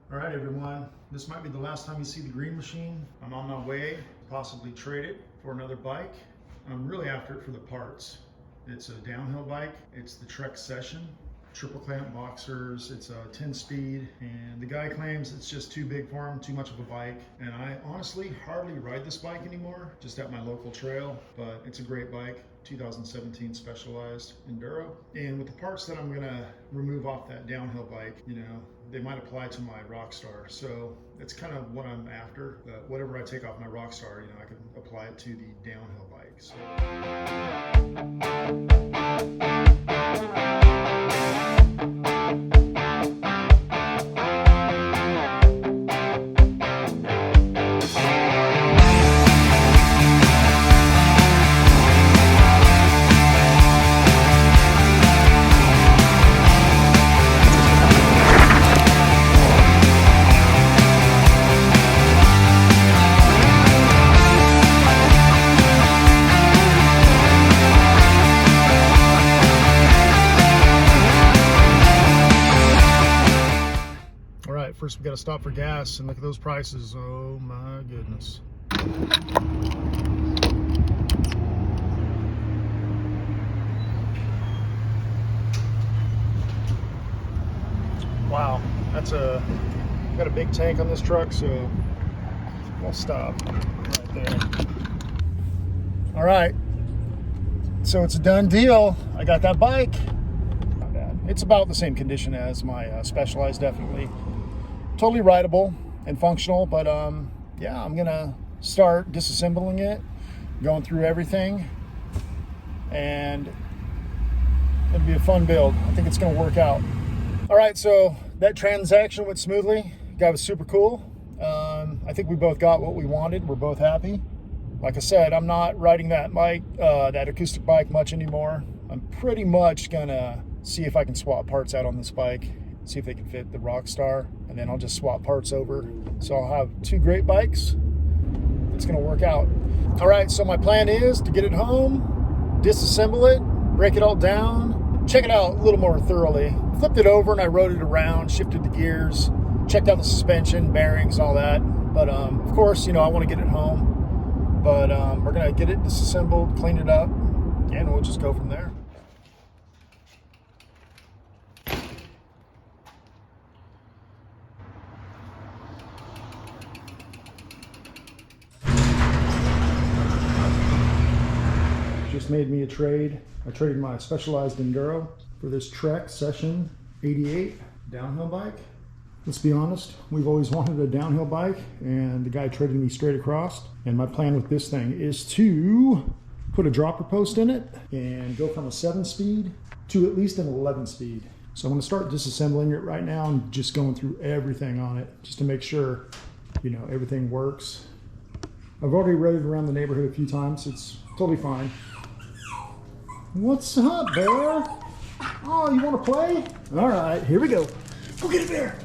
All right, everyone, this might be the last time you see the Green Machine. I'm on my way to possibly trade it for another bike. I'm really after it for the parts. It's a downhill bike. It's the Trek Session, triple clamp boxers. It's a 10-speed, and the guy claims it's just too big for him, too much of a bike. And I honestly hardly ride this bike anymore, just at my local trail, but it's a great bike. 2017 Specialized Enduro. And with the parts that I'm gonna remove off that downhill bike, you know, they might apply to my Rockstar. So that's kind of what I'm after. Whatever I take off my Rockstar, you know, I can apply it to the downhill bike. So. First, we got to stop for gas and look at those prices. Oh my goodness. Wow, got a big tank on this truck, so we'll stop right there. All right, so it's a done deal. I got that bike. Not bad. It's about the same condition as my Specialized, definitely. Totally rideable and functional, but yeah, I'm gonna start disassembling it, going through everything, and it'll be a fun build. I think it's gonna work out. All right, so that transaction went smoothly. Guy was super cool. I think we both got what we wanted. We're both happy. Like I said, I'm not riding that bike, that acoustic bike much anymore. I'm pretty much gonna see if I can swap parts out on this bike, see if they can fit the Rockstar, and then I'll just swap parts over. So I'll have two great bikes. It's gonna work out. All right, so my plan is to get it home, disassemble it, break it all down, check it out a little more thoroughly. Flipped it over and I rode it around, shifted the gears, checked out the suspension, bearings, all that. But of course, you know, I wanna get it home. But we're gonna get it disassembled, clean it up, and we'll just go from there. Just made me a trade. I traded my Specialized Enduro for this Trek Session 88 downhill bike. Let's be honest, we've always wanted a downhill bike, and the guy traded me straight across. And my plan with this thing is to put a dropper post in it and go from a 7-speed to at least an 11-speed. So I'm gonna start disassembling it right now and just going through everything on it just to make sure, you know, everything works. I've already rode it around the neighborhood a few times. It's totally fine. What's up, bear? Oh, you want to play? All right, here we go. Go get it, bear.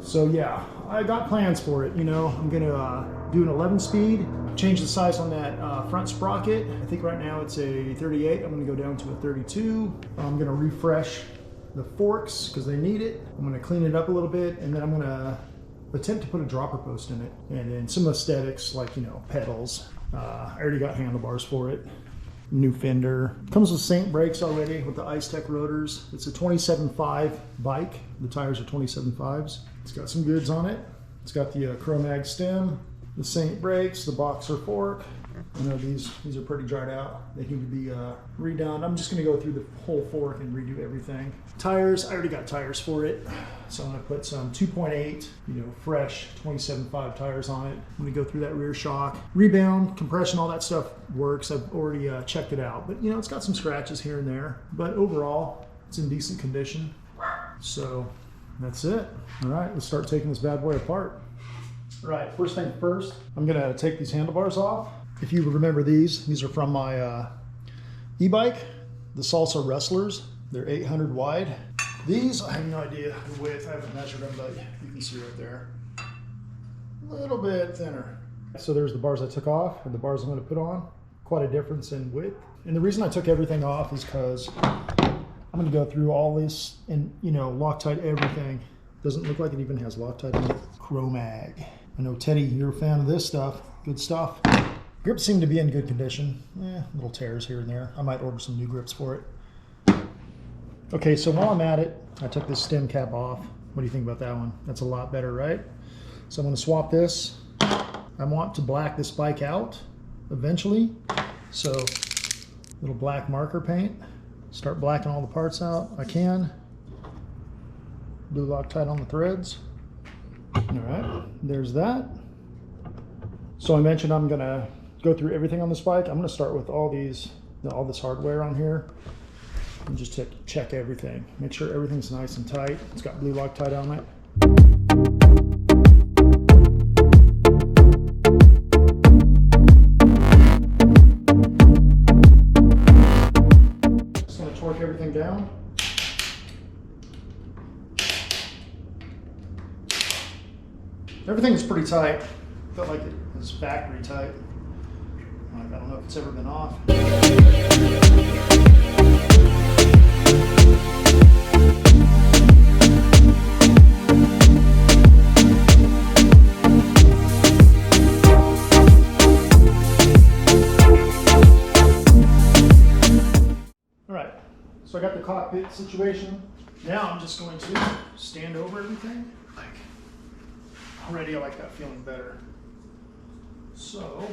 So yeah, I got plans for it. You know, I'm gonna do an 11-speed, change the size on that front sprocket. I think right now it's a 38. I'm gonna go down to a 32. I'm gonna refresh the forks because they need it. I'm gonna clean it up a little bit, and then I'm gonna attempt to put a dropper post in it. And then some aesthetics like, you know, pedals. I already got handlebars for it. New fender. Comes with Saint brakes already with the Ice Tech rotors. It's a 27.5 bike. The tires are 27.5s. It's got some goods on it. It's got the Chromag stem, the Saint brakes, the boxer fork. I know these are pretty dried out. They need to be redone. I'm just gonna go through the whole fork and redo everything. Tires, I already got tires for it. So I'm gonna put some 2.8, you know, fresh 27.5 tires on it. I'm gonna go through that rear shock. Rebound, compression, all that stuff works. I've already checked it out, but you know, it's got some scratches here and there, but overall, it's in decent condition. So that's it. All right, let's start taking this bad boy apart. All right, first thing first, I'm gonna take these handlebars off. If you remember these are from my e-bike, the Salsa Wrestlers. They're 800 wide. These, I have no idea the width. I haven't measured them, but you can see right there. A little bit thinner. So there's the bars I took off and the bars I'm going to put on. Quite a difference in width. And the reason I took everything off is because I'm I'm gonna go through all this and, you know, Loctite everything. Doesn't look like it even has Loctite in it. Chromag. I know, Teddy, you're a fan of this stuff. Good stuff. Grips seem to be in good condition. Little tears here and there. I might order some new grips for it. Okay, so while I'm at it, I took this stem cap off. What do you think about that one? That's a lot better, right? So I'm gonna swap this. I want to black this bike out eventually. So, little black marker paint. Start blacking all the parts out. I can. Blue Loctite on the threads. All right, there's that. So I mentioned I'm gonna go through everything on this bike. I'm gonna start with all this hardware on here and just check everything. Make sure everything's nice and tight. It's got blue Loctite on it. Just gonna torque everything down. Everything's pretty tight. Felt like it was factory tight. I don't know if it's ever been off. All right, so I got the cockpit situation. Now I'm just going to stand over everything. Already I like that feeling better. So,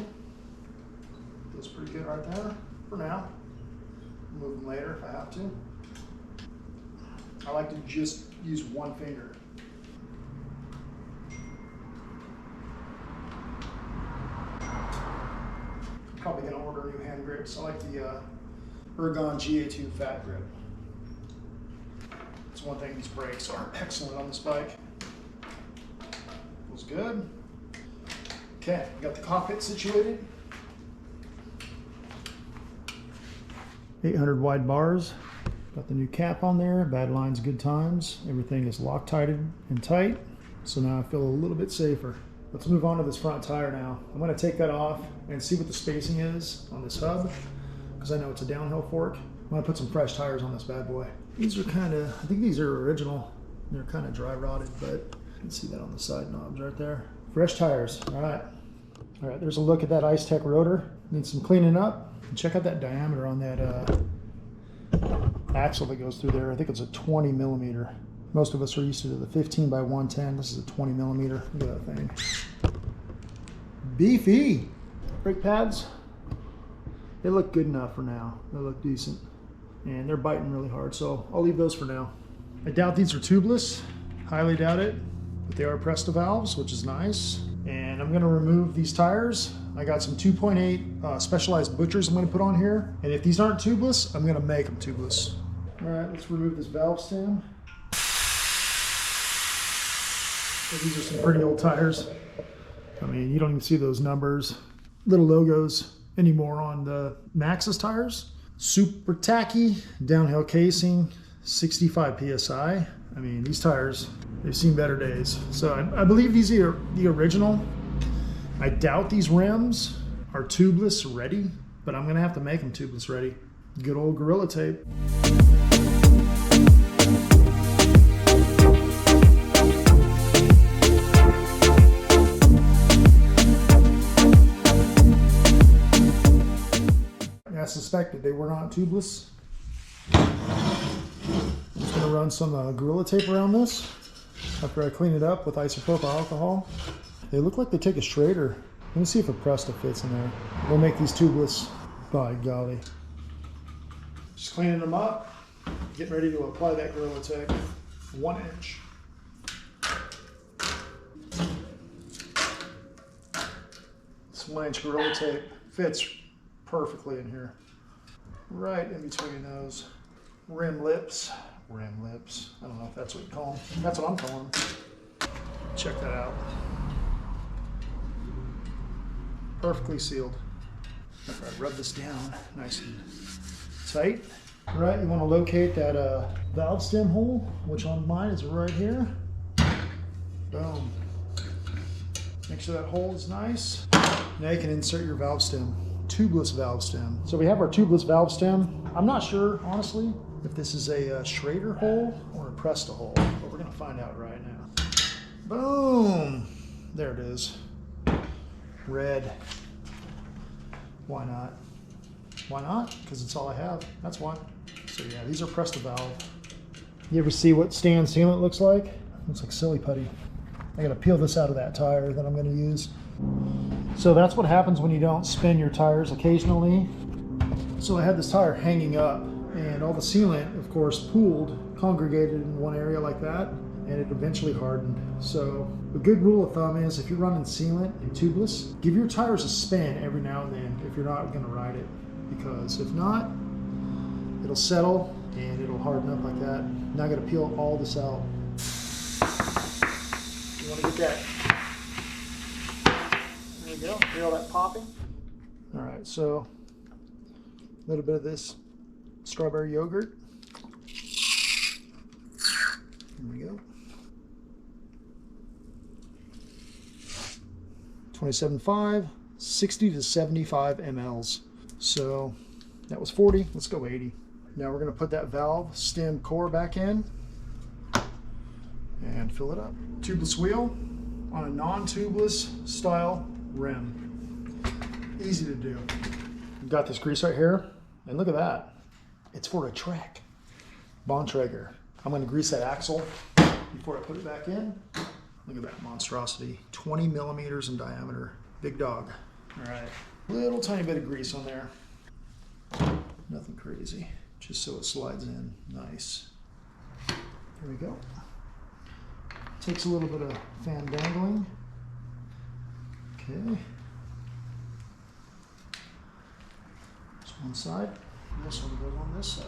feels pretty good right there for now. Move them later if I have to. I like to just use one finger. I'm probably gonna order new hand grips. I like the Ergon GA2 Fat Grip. It's one thing, these brakes are excellent on this bike. Feels good. Okay, we got the cockpit situated. 800 wide bars. Got the new cap on there. Bad lines, good times. Everything is Loctited and tight. So now I feel a little bit safer. Let's move on to this front tire now. I'm going to take that off and see what the spacing is on this hub, because I know it's a downhill fork. I'm going to put some fresh tires on this bad boy. These are kind of, I think these are original. They're kind of dry rotted, but you can see that on the side knobs right there. Fresh tires. All right. All right, there's a look at that Ice Tech rotor. Needs some cleaning up. And check out that diameter on that axle that goes through there. I think it's a 20 millimeter. Most of us are used to the 15 by 110. This is a 20 millimeter. Look at that thing. Beefy. Brake pads. They look good enough for now. They look decent. And they're biting really hard, so I'll leave those for now. I doubt these are tubeless. Highly doubt it. But they are Presta valves, which is nice. And I'm gonna remove these tires. I got some 2.8 specialized butchers I'm gonna put on here. And if these aren't tubeless, I'm gonna make them tubeless. All right, let's remove this valve stem. So these are some pretty old tires. I mean, you don't even see those numbers, little logos anymore on the Maxxis tires. Super tacky, downhill casing, 65 PSI. I mean, these tires, they've seen better days. So I believe these are the original. I doubt these rims are tubeless ready, but I'm gonna have to make them tubeless ready. Good old Gorilla Tape. I suspected they were not tubeless. I'm just gonna run some Gorilla Tape around this after I clean it up with isopropyl alcohol. They look like they take a straighter. Let me see if a Presta fits in there. We'll make these tubeless. By golly. Just cleaning them up, getting ready to apply that Gorilla Tape. 1 inch. This 1 inch Gorilla Tape fits perfectly in here. Right in between those rim lips. Rim lips. I don't know if that's what you call them. That's what I'm calling them. Check that out. Perfectly sealed. After I rub this down nice and tight. All right, you want to locate that valve stem hole, which on mine is right here. Boom. Make sure that hole is nice. Now you can insert your valve stem. Tubeless valve stem. So we have our tubeless valve stem. I'm not sure, honestly, if this is a Schrader hole or a Presta hole, but we're gonna find out right now. Boom! There it is. Red. Why not? Why not? Because it's all I have. That's why. So yeah, these are Presta valve. You ever see what stand sealant looks like? Looks like silly putty. I gotta peel this out of that tire that I'm gonna use. So that's what happens when you don't spin your tires occasionally. So I had this tire hanging up, and all the sealant, of course, pooled, congregated in one area like that, and it eventually hardened. So a good rule of thumb is if you're running sealant and tubeless, give your tires a spin every now and then if you're not gonna ride it. Because if not, it'll settle and it'll harden up like that. Now I gotta peel all this out. You wanna get that? There we go, hear all that popping? All right, so a little bit of this strawberry yogurt. There we go. 27.5, 60 to 75 mLs. So that was 40, let's go 80. Now we're gonna put that valve stem core back in and fill it up. Tubeless wheel on a non-tubeless style rim. Easy to do. We've got this grease right here, and look at that. It's for a Trek. Bontrager. I'm gonna grease that axle before I put it back in. Look at that monstrosity. 20 millimeters in diameter. Big dog. All right. Little tiny bit of grease on there. Nothing crazy. Just so it slides in nice. There we go. Takes a little bit of fan dangling. Okay. This one side. This one goes on this side.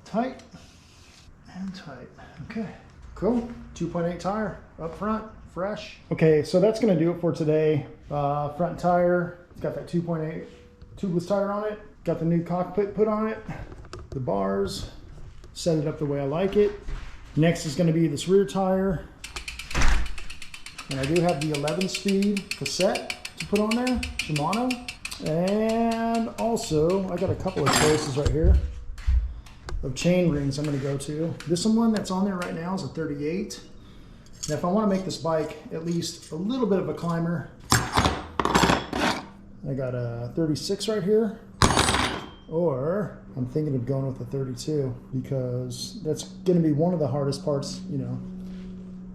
Tight and tight. Okay, cool. 2.8 tire up front, fresh. Okay, so that's gonna do it for today. Front tire, it's got that 2.8 tubeless tire on it. Got the new cockpit put on it. The bars, set it up the way I like it. Next is gonna be this rear tire. And I do have the 11-speed cassette to put on there, Shimano. And also, I got a couple of choices right here of chain rings I'm going to go to. This one that's on there right now is a 38. Now if I want to make this bike at least a little bit of a climber, I got a 36 right here, or I'm thinking of going with a 32 because that's going to be one of the hardest parts, you know,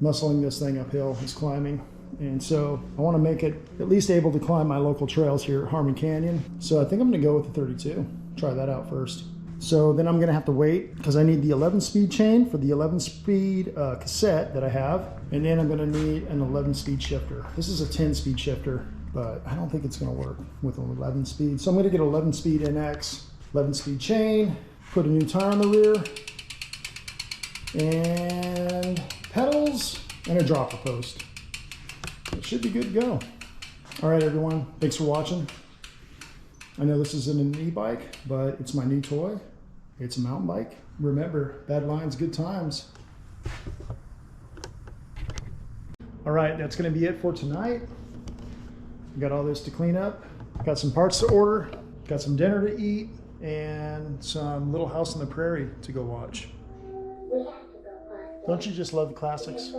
muscling this thing uphill is climbing. And so I want to make it at least able to climb my local trails here at Harmon Canyon. So I think I'm going to go with the 32. Try that out first. So then I'm gonna have to wait because I need the 11-speed chain for the 11-speed cassette that I have. And then I'm gonna need an 11-speed shifter. This is a 10-speed shifter, but I don't think it's gonna work with an 11-speed. So I'm gonna get an 11-speed NX, 11-speed chain, put a new tire on the rear, and pedals, and a dropper post. It should be good to go. All right, everyone, thanks for watching. I know this isn't an e-bike, but it's my new toy. It's a mountain bike. Remember, bad lines, good times. All right, that's gonna be it for tonight. Got all this to clean up. Got some parts to order. Got some dinner to eat, and some Little House on the Prairie to go watch. Don't you just love the classics?